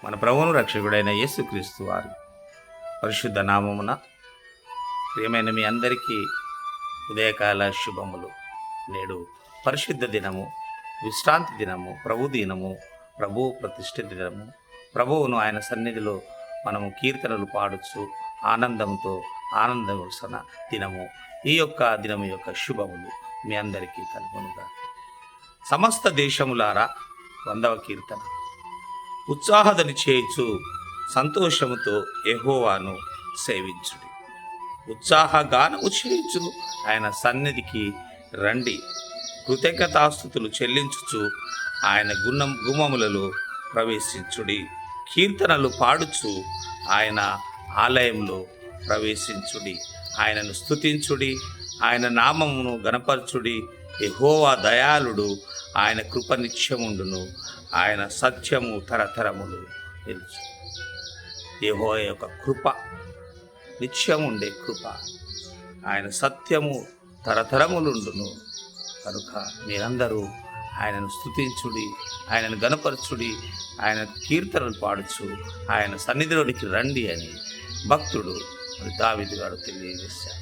మన ప్రభువును రక్షకుడైన యేసుక్రీస్తు వారి పరిశుద్ధ నామమున ప్రియమైన మీ అందరికీ ఉదయకాల శుభములు. నేడు పరిశుద్ధ దినము, విశ్రాంతి దినము, ప్రభు దినము, ప్రభు ప్రతిష్ఠ దినము. ప్రభువును ఆయన సన్నిధిలో మనము కీర్తనలు పాడుచు ఆనందంతో ఆనందవలసిన దినము. ఈ యొక్క దినము యొక్క శుభములు మీ అందరికీ కలుగునుగా. సమస్త దేశములారా 100వ కీర్తన. ఉత్సాహదని చేయుచు సంతోషముతో యెహోవాను సేవించుడి. ఉత్సాహగానము చేయుచు ఆయన సన్నిధికి రండి. కృతజ్ఞతాస్తుతులు చెల్లించుచు ఆయన గుమ్మములలో ప్రవేశించుడి. కీర్తనలు పాడుచు ఆయన ఆలయంలో ప్రవేశించుడి. ఆయనను స్తుతించుడి, ఆయన నామమును గణపరచుడి. యెహోవా దయాళుడు, ఆయన కృప నిత్యముండును, ఆయన సత్యము తరతరములు తెలుసు. యెహోవా యొక్క కృప నిత్యముండే కృప, ఆయన సత్యము తరతరములుండును. కనుక మీరందరూ ఆయనను స్తుతించుడి, ఆయనను గణపరచుడి, ఆయన కీర్తనలు పాడుచు ఆయన సన్నిధిలోనికి రండి అని భక్తుడు దావీదు గారు తెలియజేశారు.